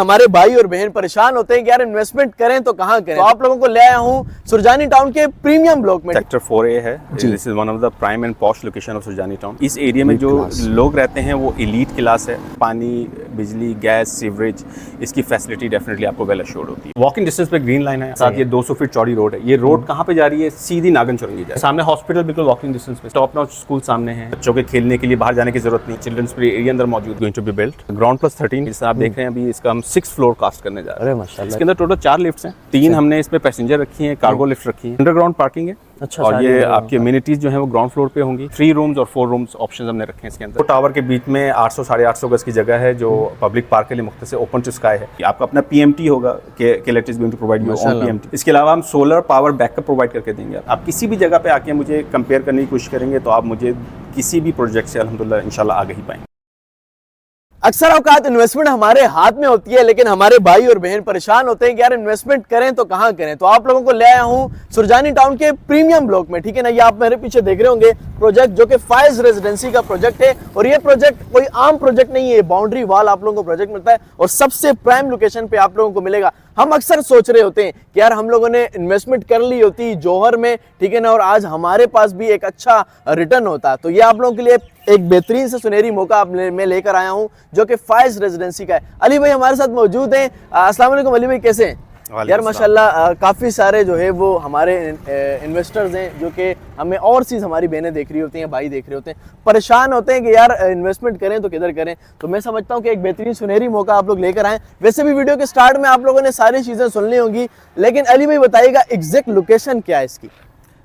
हमारे भाई और बहन परेशान होते हैं कि यार इन्वेस्टमेंट करें तो कहाँ करें, तो आप लोगों को ले आया हूँ सुरजानी टाउन के प्रीमियम ब्लॉक में। सेक्टर 4A है। This is one of the prime and posh location of Surjani town. इस एरिया में जो लोग रहते हैं वो एलीट क्लास है। पानी, बिजली, गैस, सीवरेज, इसकी फैसिलिटी डेफिनेटली आपको वेल अश्योर्ड होती है। वॉकिंग डिस्टेंस पे ग्रीन लाइन है, साथ ये 200 फीट चौड़ी रोड है। ये रोड कहाँ पे जा रही है? सीधी नागन चौरंगी जा रही है। सामने हॉस्पिटल बिल्कुल वॉकिंग डिस्टेंस पे, टॉप नॉच स्कूल सामने है। बच्चों के खेलने के लिए बाहर जाने की जरूरत नहीं। चिल्ड्रंस प्ले एरिया अंदर मौजूद, going to be built. Ground plus 13 जैसे आप देख रहे हैं अभी, इसका हम 6th फ्लोर कास्ट करने जा रहे हैं। माशाल्लाह। इसके अंदर टोटल 4 लिफ्ट्स हैं। 3 हमने इसमें पैसेंजर रखी हैं, कार्गो लिफ्ट रखी है, अंडरग्राउंड पार्किंग है। अच्छा, और ये आपकी अम्यूनिटीज जो है वो ग्राउंड फ्लोर पे होंगी। 3 रूम्स और 4 रूम्स ऑप्शन हमने रखे हैं इसके अंदर। टावर के बीच में 800 साढ़े 800 गज की जगह है जो पब्लिक पार्क के लिए मुख्तस है, ओपन टू स्काई है। आपका अपना PMT होगा कि electric going to provide you on PMT। इसके अलावा हम सोलर पावर बैकअप प्रोवाइड करके देंगे। आप किसी भी जगह पे आके मुझे कंपेयर करने की कोशिश करेंगे तो आप मुझे किसी भी प्रोजेक्ट से अल्हम्दुलिल्लाह इंशाल्लाह आगे ही पाएंगे। अक्सर औकात इन्वेस्टमेंट हमारे हाथ में होती है, लेकिन हमारे भाई और बहन परेशान होते हैं कि यार इन्वेस्टमेंट करें तो कहाँ करें, तो आप लोगों को ले आया हूँ सुरजानी टाउन के प्रीमियम ब्लॉक में। ठीक है ना, ये आप मेरे पीछे देख रहे होंगे प्रोजेक्ट जो कि फाइज रेजिडेंसी का प्रोजेक्ट है। और ये प्रोजेक्ट कोई आम प्रोजेक्ट नहीं है, बाउंड्री वाल आप लोगों को प्रोजेक्ट मिलता है और सबसे प्राइम लोकेशन पे आप लोगों को मिलेगा। हम अक्सर सोच रहे होते हैं कि यार हम लोगों ने इन्वेस्टमेंट कर ली होती जौहर में, ठीक है ना, और आज हमारे पास भी एक अच्छा रिटर्न होता। तो ये आप लोगों के लिए एक बेहतरीन से सुनहरी मौका मैं लेकर आया हूं जो कि फाइज रेजिडेंसी का है। अली भाई हमारे साथ मौजूद हैं। अस्सलाम वालेकुम अली भाई, कैसे हैं? यार माशाल्लाह काफ़ी सारे जो है वो हमारे इन्वेस्टर्स हैं जो कि हमें और चीज़ हमारी बहनें देख रही होती हैं, भाई देख रहे होते हैं, परेशान होते हैं कि यार इन्वेस्टमेंट करें तो किधर करें। तो मैं समझता हूँ कि एक बेहतरीन सुनहरी मौका आप लोग लेकर आएँ। वैसे भी वीडियो के स्टार्ट में आप लोगों ने सारी चीज़ें सुन ली होंगी, लेकिन अली भाई बताइएगा एग्जैक्ट लोकेशन क्या है इसकी?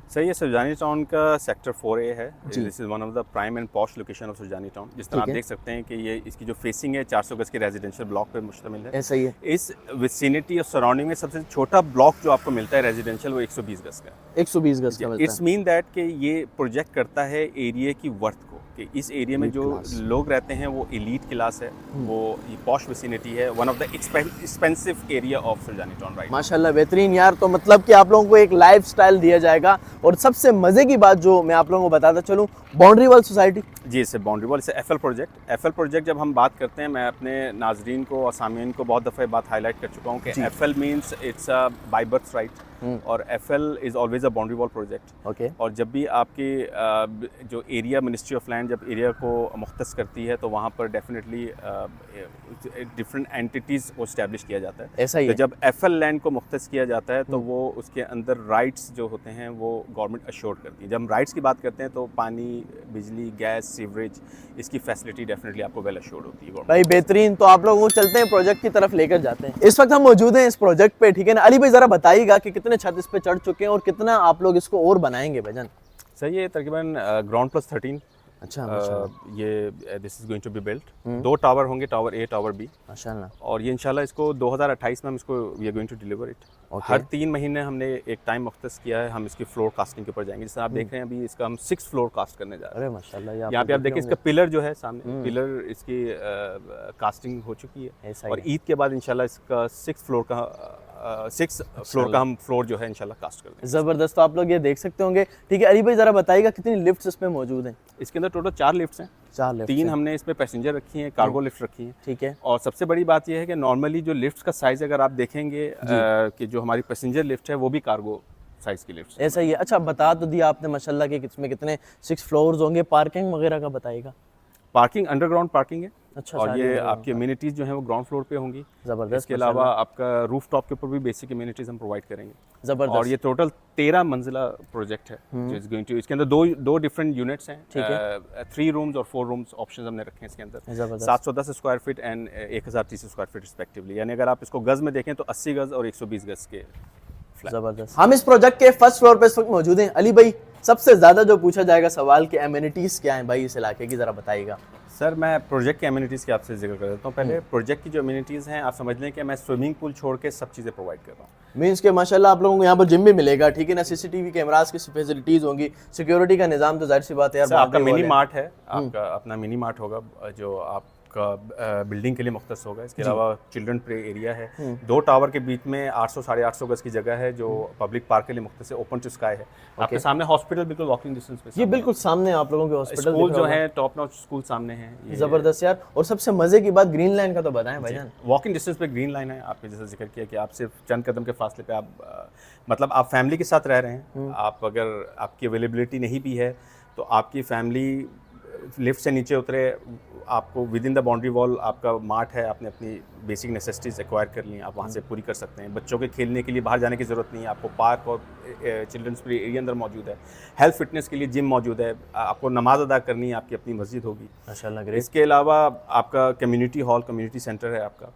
सही है, सुरजानी टाउन का सेक्टर 4A है। This is one of the prime and posh location of Surjani town. जिस तरह आप देख सकते हैं कि ये इसकी जो फेसिंग है 400 गज के रेजिडेंशियल ब्लॉक पे मुश्तमिल है। ऐसा ही है। इस विसिनिटी और सराउंडिंग में सबसे छोटा ब्लॉक जो आपको मिलता है रेजिडेंशियल वो 120 गज का है। 120 गज का मिलता है। इट्स मीन दैट कि ये प्रोजेक्ट करता है एरिया की वर्थ को, कि इस एरिया में जो लोग रहते हैं वो एलीट क्लास है, वो ये पॉश विसिनिटी है, one of the expensive area of Surjani town right. माशाल्लाह बेहतरीन यार। तो मतलब कि आप लोगों को एक लाइफस्टाइल दिया जाएगा। और सबसे मजे की बात जो मैं आप लोगों को बताता चलूँ, बाउंड्री वॉल सोसाइटी। जी, इससे बाउंड्री वॉल, इससे FL प्रोजेक्ट जब हम बात करते हैं, मैं अपने नाजरीन को और सामीन को बहुत दफ़े बात हाईलाइट कर चुका हूँ कि FL means it's a by birth right और FL is always a boundary wall project. Okay. और जब भी आपकी जो एरिया मिनिस्ट्री ऑफ लैंड जब एरिया को मुख्तस करती है तो वहाँ पर डेफिनेटली डिफरेंट एंटिटीज़ को इस्टेब्लिश किया जाता है। ऐसा ही तो है। जब FL लैंड को मुख्तस किया जाता है तो वो उसके अंदर राइट्स जो होते हैं वो गवर्नमेंट अश्योर्ड करती है। जब हम राइट्स की बात करते हैं तो पानी, बिजली, गैस, सीवरेज, इसकी फैसिलिटी डेफिनेटली आपको वेल अश्योर्ड होती है भाई बेहतरीन। तो आप लोगों को चलते हैं प्रोजेक्ट की तरफ लेकर जाते हैं। इस वक्त हम मौजूद हैं इस प्रोजेक्ट पे, ठीक है ना। अली भाई जरा बताइएगा कि कितने छत इस पे चढ़ चुके हैं और कितना आप लोग इसको और बनाएंगे भाईजान? सही है, तकरीबन ग्राउंड प्लस 13। अच्छा ये this is going to be built. 2 tower होंगे, टावर A, टावर B माशाल्लाह। और ये इंशाल्लाह इसको 2028 में हम इसको we are going to deliver it. हर 3 महीने हमने एक टाइम मुख्तस किया है, हम इसकी फ्लोर कास्टिंग के ऊपर जाएंगे। जैसे आप देख रहे हैं अभी इसका हम 6th फ्लोर कास्ट करने जा रहे हैं। अरे माशाल्लाह। यहाँ पे आप देखिए इसका पिलर जो है सामने, पिलर इसकी कास्टिंग हो चुकी है और ईद के बाद इंशाल्लाह इसका 6th फ्लोर का हम फ्लोर जो है इंशाल्लाह कास्ट कर देंगे। जबरदस्त। तो आप लोग ये देख सकते होंगे, ठीक है। अली भाई जरा बताइएगा कितनी लिफ्ट्स इसमें मौजूद हैं? इसके अंदर टोटल 4 लिफ्ट्स हैं। 4 लिफ्ट। 3 हमने इसमें पैसेंजर रखी हैं, कार्गो लिफ्ट रखी हैं। ठीक है। और सबसे बड़ी बात यह है कि नॉर्मली जो लिफ्ट्स का साइज़ अगर आप देखेंगे कि जो हमारी पैसेंजर लिफ्ट है वो भी कार्गो साइज़ की लिफ्ट। ऐसा ही है। अच्छा बता तो दिया आपने माशाल्लाह कि इसमें कितने 6 फ्लोर्स होंगे। पार्किंग वगैरह का बताइएगा? पार्किंग अंडरग्राउंड पार्किंग है। अच्छा। और ये आपकी अम्यूनिटीज़ जो है वो ग्राउंड फ्लोर पे होंगी। ज़बरदस्त। इसके अलावा आपका रूफ टॉप के ऊपर भी बेसिक अम्यूनिटीज़ हम प्रोवाइड करेंगे। ज़बरदस्त। और ये टोटल 13 मंजिला प्रोजेक्ट है जो इज गोइंग टू, इसके अंदर दो डिफरेंट यूनिट्स हैं। ठीक है। 3 रूम्स और 4 रूम्स ऑप्शन हमने रखे हैं इसके अंदर। 710 square feet and 1030 square feet respectively. यानी अगर आप इसको गज में देखें तो 80 गज और 120 गज के। जबरदस्त। हम इस प्रोजेक्ट के फर्स्ट फ्लोर पे इस वक्त मौजूद हैं। अली भाई सबसे ज्यादा जो पूछा जाएगा सवाल कि एमिनिटीज क्या हैं भाई इस इलाके की, जरा बताइएगा। सर मैं प्रोजेक्ट की एमिनिटीज़ की आपसे जिक्र कर देता हूँ। पहले प्रोजेक्ट की जो एमिनिटीज़ हैं, आप समझ लें कि मैं स्विमिंग पूल छोड़ के सब चीज़ें प्रोवाइड कर रहा हूँ। मीन्स के माशाल्लाह आप लोगों को यहाँ पर जिम भी मिलेगा, ठीक है ना, CCTV कैमरास की फैसिलिटीज़ होंगी, सिक्योरिटी का निज़ाम तो जाहिर सी बात है यार। आपका मिनी मार्ट है, आपका अपना मिनी मार्ट होगा जो आप आपका बिल्डिंग के लिए मुख्तस होगा। इसके अलावा चिल्ड्रन प्ले एरिया है, 2 टावर के बीच में 800 साढ़े 800 गज की जगह है जो पब्लिक पार्क के लिए मुख्तस है, ओपन टू स्काई है। आपके सामने हॉस्पिटल बिल्कुल वॉकिंग डिस्टेंस पे, ये बिल्कुल सामने आप लोगों के हॉस्पिटल स्कूल जो है टॉप नॉच स्कूल सामने है। जबरदस्त यार। और सबसे मजे की बात ग्रीन लाइन का तो बताएं भाईजान। वॉकिंग डिस्टेंस पे ग्रीन लाइन है, आपने जैसा जिक्र किया कि आप सिर्फ चंद कदम के फासले पे आप मतलब आप फैमिली के साथ रह रहे हैं, आप अगर आपकी अवेलेबिलिटी नहीं भी है तो आपकी फैमिली लिफ्ट से नीचे उतरे, आपको with in the boundary wall आपका मार्ट है, आपने अपनी बेसिक नेसेसिटीज़ एक्वायर कर ली, आप वहाँ से पूरी कर सकते हैं। बच्चों के खेलने के लिए बाहर जाने की ज़रूरत नहीं है, आपको पार्क और चिल्ड्रंस प्ले एरिया अंदर मौजूद है। हेल्थ फिटनेस के लिए जिम मौजूद है, आपको नमाज अदा करनी है, आपकी अपनी मस्जिद होगी माशाल्लाह। इसके अलावा आपका कम्युनिटी हॉल, कम्युनिटी सेंटर है आपका।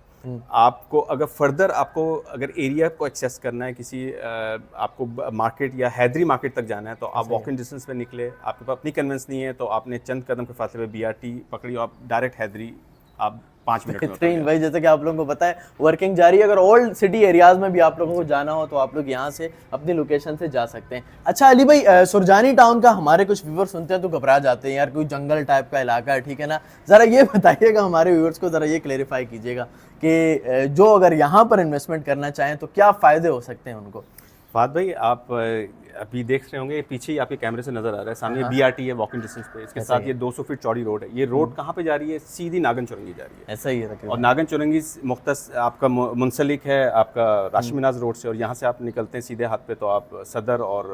आपको अगर फर्दर आपको अगर एरिया को एक्सेस करना है, किसी आपको मार्केट या हैदरी मार्केट तक जाना है तो आप वॉकिंग डिस्टेंस पे निकले, आपके पास अपनी कन्वेंस नहीं है तो आपने चंद कदम के फासले पे BRT पकड़ी और आप डायरेक्ट हैदरी आप 5 मिनट में बेहतरीन भाई। जैसे कि आप लोगों को पता है वर्किंग जारी है, अगर ओल्ड सिटी एरियाज में भी आप लोगों को जाना हो तो आप लोग यहाँ से अपनी लोकेशन से जा सकते हैं। अच्छा अली भाई, सुरजानी टाउन का हमारे कुछ व्यूअर्स सुनते हैं तो घबरा जाते हैं, यार कोई जंगल टाइप का इलाका है, ठीक है ना। ज़रा ये बताइएगा हमारे व्यूअर्स को, ज़रा ये क्लेरिफाई कीजिएगा कि जो अगर यहाँ पर इन्वेस्टमेंट करना चाहें तो क्या फ़ायदे हो सकते हैं उनको। फाद भाई, आप अभी देख रहे होंगे पीछे ही आपके कैमरे से नजर आ रहा है, सामने BRT है वॉकिंग डिस्टेंस पे, इसके साथ ये 200 फीट चौड़ी रोड है। ये रोड कहाँ पे जा रही है? सीधी नागन चौरंगी जा रही है। ऐसा ही है। और नागन चौरंगी मुख्तस आपका मुंसलिक है आपका राशि मिनाज रोड से, और यहाँ से आप निकलते हैं सीधे हाथ पे तो आप सदर और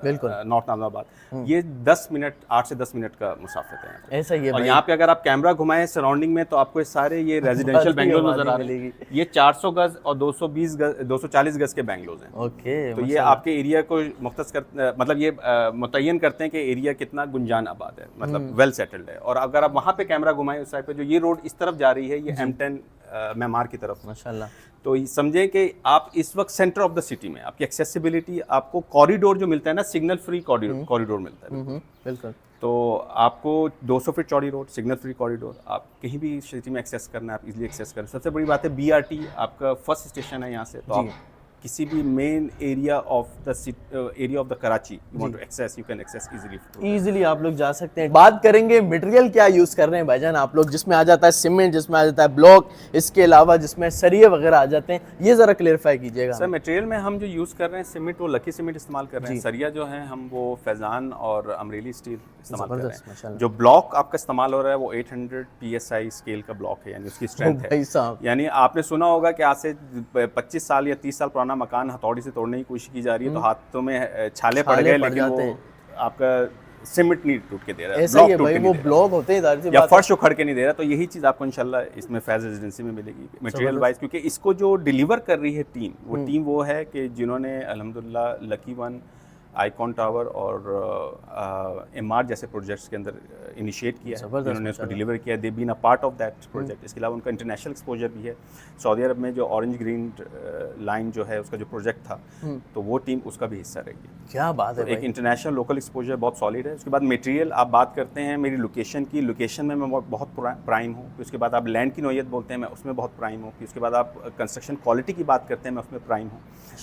नॉर्थ नाजमाबाद, ये 10 मिनट 8 से 10 मिनट का मुसाफिर है। ऐसा ही है। और यहाँ पे अगर आप कैमरा घुमाएं सराउंडिंग में तो आपको सारे ये रेजिडेंशियल बेंगलोर नजर आ रहे हैं। ये 400 गज और 220 गज 240 गज के बेंगलोर हैं। ओके, तो ये आपके एरिया को मुख्तस कर मतलब ये मुतय्यन करते हैं कि एरिया कितना गुंजान आबाद है, मतलब वेल सेटल्ड है। और अगर आप वहाँ पे कैमरा घुमाएं उस साइड पे, जो ये रोड इस तरफ जा रही है, ये M10 मैमार की तरफ, माशाल्लाह। तो समझे कि आप इस वक्त सेंटर ऑफ द सिटी में, आपकी एक्सेसिबिलिटी, आपको कॉरिडोर जो मिलता है ना, सिग्नल फ्री कॉरिडोर मिलता है बिल्कुल। तो आपको 200 फीट चौड़ी रोड, सिग्नल फ्री कॉरिडोर, आप कहीं भी सिटी में एक्सेस करना है, आप इजीली एक्सेस करें। सबसे बड़ी बात है BRT आपका फर्स्ट स्टेशन है यहाँ से, तो आप किसी भी main area of the Karachi you want to access, you can access easily आप लोग जा सकते हैं। बात करेंगे मटेरियल क्या यूज कर रहे हैं भाईजान आप लोग, जिसमें आ जाता है सीमेंट, जिसमें आ जाता है ब्लॉक, इसके अलावा जिसमें सरिये वगैरह आ जाते हैं, ये जरा क्लेरिफाई कीजिएगा। सर मटेरियल में हम जो यूज कर रहे हैं सीमेंट, वो लकी सीमेंट इस्तेमाल कर रहे हैं। सरिया जो है हम वो फैजान और अमरेली स्टील इस्तेमाल कर रहे हैं। जो ब्लॉक आपका इस्तेमाल हो रहा है वो 800 PSI स्केल का ब्लॉक है, यानी उसकी स्ट्रेंथ है। यानी आपने सुना होगा कि आज से 25 साल या 30 साल पुराना मकान हथौड़ी से तोड़ने की कोशिश की जा रही है तो हाथों में छाले पड़ गए, लेकिन वो आपका सीमेंट नहीं टूट के दे रहा है, ऐसा ही है भाई, वो ब्लॉक होते हैं या फर्श उखड़ के नहीं दे रहा। तो यही चीज़ आपको इंशाल्लाह इसमें फैज रेजिडेंसी में मिलेगी मटेरियल वाइज, क्योंकि इसको जो डिलीवर कर रही है टीम वो है कि जिन्होंने अल्हम्दुलिल्लाह लकी वन, आइकॉन टावर और MR जैसे प्रोजेक्ट्स के अंदर इनिशिएट किया है, उन्होंने उसको डिलीवर किया, they been a part of that project. इसके अलावा उनका इंटरनेशनल एक्सपोजर भी है। सऊदी अरब में जो ऑरेंज ग्रीन लाइन जो है उसका जो प्रोजेक्ट था, तो वो टीम उसका भी हिस्सा रहेगी। क्या बात है तो एक इंटरनेशनल लोकल एक्सपोजर बहुत सॉलिड है। उसके बाद मटेरियल आप बात करते हैं मेरी लोकेशन की, लोकेशन में मैं बहुत प्राइम हूँ। उसके बाद आप लैंड की नौयत बोलते हैं, मैं उसमें बहुत प्राइम हूँ। उसके बाद आप कंस्ट्रक्शन क्वालिटी की बात करते हैं, मैं उसमें प्राइम हूँ।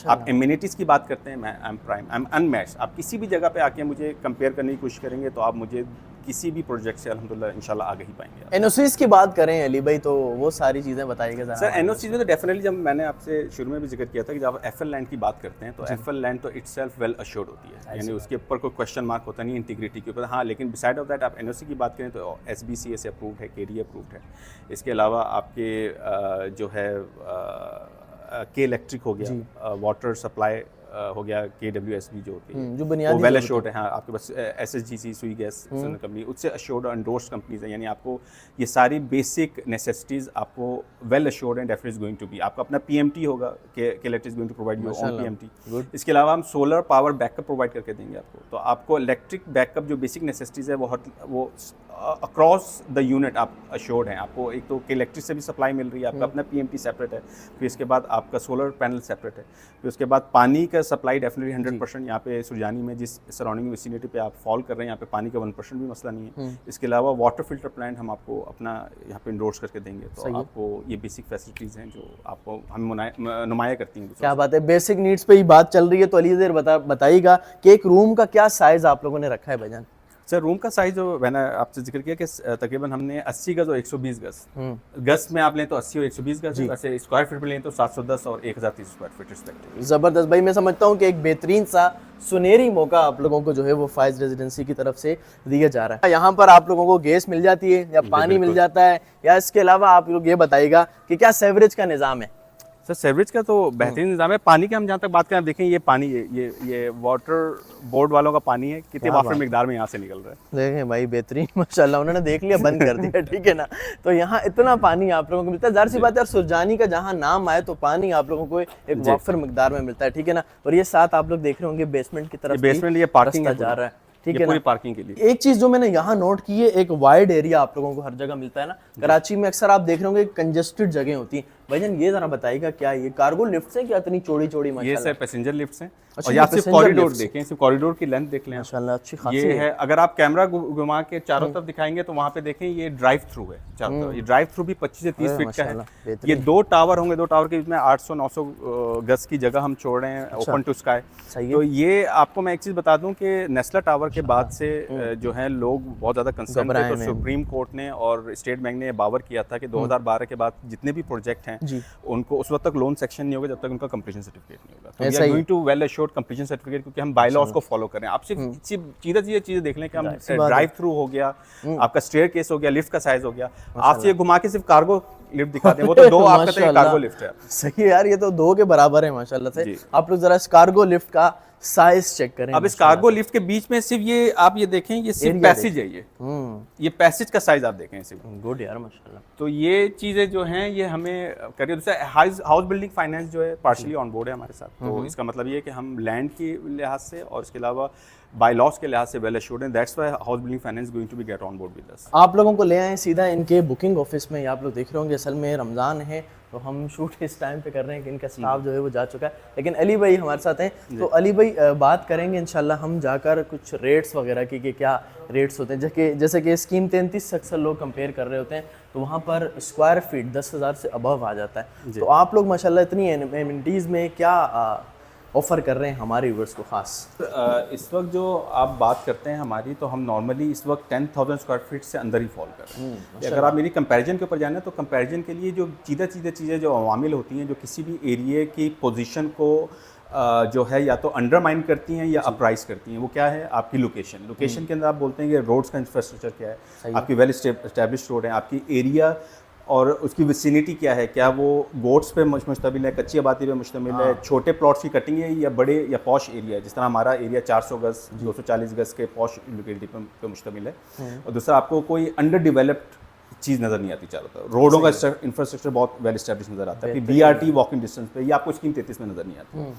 आप एमिनिटीज़ की बात करते हैं, मैं I am prime, I am unmatched. आप किसी भी जगह पे आके मुझे कंपेयर करने की कोशिश करेंगे तो आप मुझे किसी भी प्रोजेक्ट से अल्हम्दुलिल्लाह इंशाल्लाह आगे ही पाएंगे। NOCs की बात करें अली भाई तो वो सारी चीज़ें बताइएगा ज़रा। सर NOCs में तो डेफिनेटली, जब मैंने आपसे शुरू में भी जिक्र किया था कि जब आप FL लैंड की बात करते हैं तो FL लैंड तो इटसेल्फ वेल अश्योर्ड होती है, यानी उसके ऊपर कोई क्वेश्चन मार्क होता नहीं इंटीग्रिटी के ऊपर। हाँ, लेकिन बिसाइड ऑफ दैट आप NOC की बात करें तो SBCA से अप्रूव्ड है, KDA अप्रूव्ड है। इसके अलावा आपके जो है के इलेक्ट्रिक हो गया, वाटर सप्लाई हो गया, KWSB जो होती है जो बुनियादी वेल अश्योर्ड है। हाँ, आपके पास SSGC सुई गैस कंपनी, उससे अश्योर्ड और एंडोर्स्ड कंपनीज हैं, यानी आपको ये सारी बेसिक नेसेसिटीज़ आपको well assured and definitely going to be. आपका अपना PMT होगा कि electric is going to provide your own PMT। इसके अलावा हम सोलर पावर बैकअप प्रोवाइड करके देंगे आपको। तो आपको इलेक्ट्रिक बैकअप जो बेसिक नेसेसिटीज़ है वो अक्रॉस द यूनिट आप अश्योर्ड हैं। आपको एक तो इलेक्ट्रिक से भी सप्लाई मिल रही है, आपका अपना PMT सेपरेट है, फिर इसके बाद आपका सोलर पैनल सेपरेट है, फिर उसके बाद पानी का सप्लाई डेफिनेटली 100%। यहाँ पे सुरजानी में जिस सराउंडिंग विसिनिटी पे आप फॉल कर रहे हैं, यहाँ पे पानी का 1% भी मसला नहीं है। इसके अलावा वाटर फिल्टर प्लांट हम आपको अपना यहाँ पे इंडोर्स करके देंगे। तो आपको ये बेसिक फैसिलिटीज़ हैं जो आपको हम नुमाया करती हैं। क्या बात है, बेसिक नीड्स पे ही बात चल रही है तो अली देर बताइएगा कि एक रूम का क्या साइज़ आप लोगों ने रखा है भाईजान? सर रूम का साइज जो मैंने आपसे जिक्र किया कि तकरीबन हमने 80 गज और 120 गज, गज में आप लें तो 80 और 120 गज, वैसे स्क्वायर फीट में लें तो 710 और 1030 स्क्वायर फीट रिस्पेक्टिवली। ज़बरदस्त भाई, मैं समझता हूँ कि एक बेहतरीन सा सुनहरी मौका आप लोगों को जो है वो फाइज रेजिडेंसी की तरफ से दिया जा रहा है। यहाँ पर आप लोगों को गैस मिल जाती है या पानी मिल जाता है, या इसके अलावा आप लोग ये बताइएगा कि क्या सेवरेज का निज़ाम है? सर सेवरेज का तो बेहतरीन निज़ाम है। पानी के हम जहाँ तक बात करें, देखें ये पानी ये वाटर बोर्ड वालों का पानी है, कितने वाफर मिकदार में यहाँ से निकल रहा है। देखें भाई बेहतरीन, माशाल्लाह, उन्होंने देख लिया, बंद कर दिया, ठीक है ना। तो यहाँ इतना पानी आप लोगों को मिलता है, जाहिर सी बात है, सुरजानी का जहाँ नाम आए तो पानी आप लोगों को एक वाफर मिकदार में मिलता है, ठीक है ना। और ये साथ आप लोग देख रहे होंगे बेसमेंट की तरफ, बेसमेंट ये पार्किंग जा रहा है, ठीक है पूरी ना, पार्किंग के लिए। एक चीज जो मैंने यहाँ नोट की है, एक वाइड एरिया आप लोगों को हर जगह मिलता है ना। कराची में अक्सर आप देख रहे होंगे कंजेस्टेड जगह होती है। भाईजान ये जरा बताइएगा, क्या ये कार्गो लिफ्ट है क्या इतनी चौड़ी चौड़ी? ये सर पैसेंजर लिफ्ट्स हैं। अच्छा, और यहाँ ये सिर्फ कॉरिडोर देखें, सिर्फ कॉरिडोर की लेंथ देख लें माशाल्लाह, अच्छी खासी ये है। अगर आप कैमरा घुमा के चारों तरफ दिखाएंगे तो वहाँ पे देखें ये ड्राइव थ्रू है चारों तरफ। ये ड्राइव थ्रू भी 25 से 30 फीट का है। ये 2 टावर होंगे, 2 टावर के बीच में 800-900 गज की जगह हम छोड़ रहे हैं, ओपन टू स्काई। तो ये आपको मैं एक चीज़ बता दूं कि नेस्ला टावर के बाद से जो है लोग बहुत ज़्यादा कंसर्न थे, तो सुप्रीम कोर्ट ने और स्टेट बैंक ने बावर किया था कि 2012 के बाद जितने भी प्रोजेक्ट हैं उनको उस वक्त तक लोन सेक्शन नहीं होगा जब तक उनका कंप्लीशन सर्टिफिकेट नहीं होगा। तो we are going to well assured completion certificate, क्योंकि हम बाय लॉज को फॉलो कर रहे हैं। आप सिर्फ सीधा चीजें देख लें कि हम ड्राइव थ्रू हो गया, आपका स्टेयर केस हो गया, लिफ्ट का साइज हो गया, आपसे ये घुमा के सिर्फ कार्गो लिफ्ट दिखाते हैं, वो तो 2 आपका कार्गो लिफ्ट है। सही है यार, ये तो 2 के बराबर है माशाल्लाह से। आप लोग जरा इस कार्गो लिफ्ट का साइज चेक करें। अब इस कार्गो लिफ्ट के बीच में सिर्फ ये आप ये देखें, ये सिर्फ पैसेज है, ये पैसेज का साइज आप देखें सिर्फ। गुड यार, माशाल्लाह। तो ये चीजें जो हैं ये हमें करिए। दूसरा हाउस बिल्डिंग फाइनेंस जो है पार्शली ऑन बोर्ड है हमारे साथ। तो इसका मतलब ये है कि हम लैंड के लिहाज से और इसके अलावा बाय लॉस के लिहाज से वेल एश्योर्ड हैं। That's why house building finance going to be get on board with us. आप लोगों को ले आए सीधा इनके बुकिंग ऑफिस में। आप लोग देख रहे होंगे, असल में रमज़ान है तो हम शूट इस टाइम पे कर रहे हैं कि इनका स्टाफ जो है वो जा चुका है, लेकिन अली भाई हमारे साथ हैं। तो अली भाई बात करेंगे इंशाल्लाह हम जाकर कुछ रेट्स वगैरह की कि क्या रेट्स होते हैं। जैसे कि स्कीम 33 से अक्सर लोग कंपेयर कर रहे होते हैं, तो वहाँ पर स्क्वायर फीट 10,000 से अबव आ जाता है। तो आप लोग माशाल्लाह इतनी एमिनिटीज़ में क्या ऑफ़र कर रहे हैं हमारे व्यूअर्स को ख़ास? इस वक्त जो आप बात करते हैं हमारी, तो हम नॉर्मली इस वक्त 10,000 स्क्वायर फीट से अंदर ही फॉल कर रहे हैं। अगर आप मेरी कंपैरिजन के ऊपर जाना तो कंपैरिजन के लिए जो सीधा चीज़ें जो अवामिल होती हैं, जो किसी भी एरिया की पोजीशन को जो है या तो अंडरमाइन करती हैं या अपराइज करती हैं, वो क्या है? आपकी लोकेशन के अंदर आप बोलते हैं कि रोड्स का इंफ्रास्ट्रक्चर क्या है, आपकी वेल एस्टेब्लिश्ड रोड है, आपकी एरिया और उसकी विसिनिटी क्या है, क्या वो गोट्स पे मुश्तमिल है, कच्ची आबादी पे मुश्तमिल है, छोटे प्लॉट्स की कटिंग है, या बड़े या पॉश एरिया है, जिस तरह हमारा एरिया 400 गज 240 गज के पॉश लोकेलिटी पे मुश्तमिल है। और दूसरा, आपको कोई अंडर डेवलप्ड चीज़ नज़र नहीं आती चारों तरफ, रोडों का इंफ्रास्ट्रक्चर बहुत वेल एस्टेब्लिश नज़र आता है। BRT वॉकिंग डिस्टेंस पे, ये आपको स्कीम 33 में नज़र नहीं आती।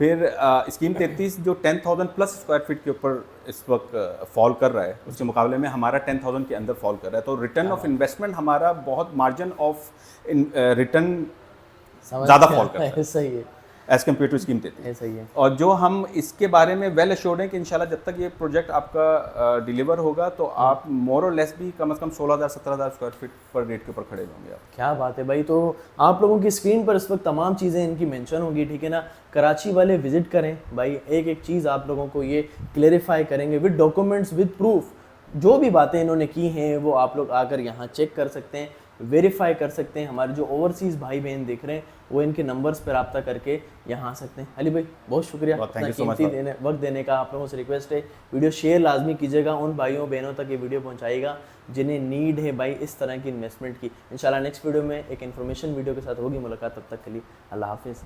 फिर स्कीम 33 जो 10,000 प्लस स्क्वायर फीट के ऊपर इस वक्त फॉल कर रहा है, उसके मुकाबले में हमारा 10,000 के अंदर फॉल कर रहा है। तो रिटर्न ऑफ इन्वेस्टमेंट हमारा बहुत मार्जिन ऑफ रिटर्न ज़्यादा फॉल कर रहा है। सही है, एज कम्पेयर टू स्कीम 33। सही है। और जो हम इसके बारे में वेल एश्योर्ड हैं कि इंशाल्लाह जब तक ये प्रोजेक्ट आपका डिलीवर होगा तो आप मोर और लेस भी कम से कम 16,000-17,000 स्क्वायर फीट पर रेट के ऊपर खड़े होंगे आप। क्या बात है भाई। तो आप लोगों की स्क्रीन पर इस वक्त तमाम चीज़ें इनकी मेंशन होगी, ठीक है ना। कराची वाले विजिट करें भाई, एक एक चीज़ आप लोगों को ये क्लेरिफाई करेंगे विद डॉक्यूमेंट्स, विद प्रूफ। जो भी बातें इन्होंने की हैं वो आप लोग आकर यहाँ चेक कर सकते हैं, वेरीफाई कर सकते हैं। हमारे जो ओवरसीज़ भाई बहन देख रहे हैं वो इनके नंबर्स पर रब्ता करके यहाँ आ सकते हैं। अली भाई बहुत शुक्रिया वक्त देने का। आप लोगों से रिक्वेस्ट है, वीडियो शेयर लाजमी कीजिएगा, उन भाइयों बहनों तक ये वीडियो पहुँचाइएगा जिन्हें नीड है भाई इस तरह की इन्वेस्टमेंट की। इंशाल्लाह नेक्स्ट वीडियो में एक इन्फॉर्मेशन वीडियो के साथ होगी मुलाकात, तब तक के लिए अल्लाह हाफिज़।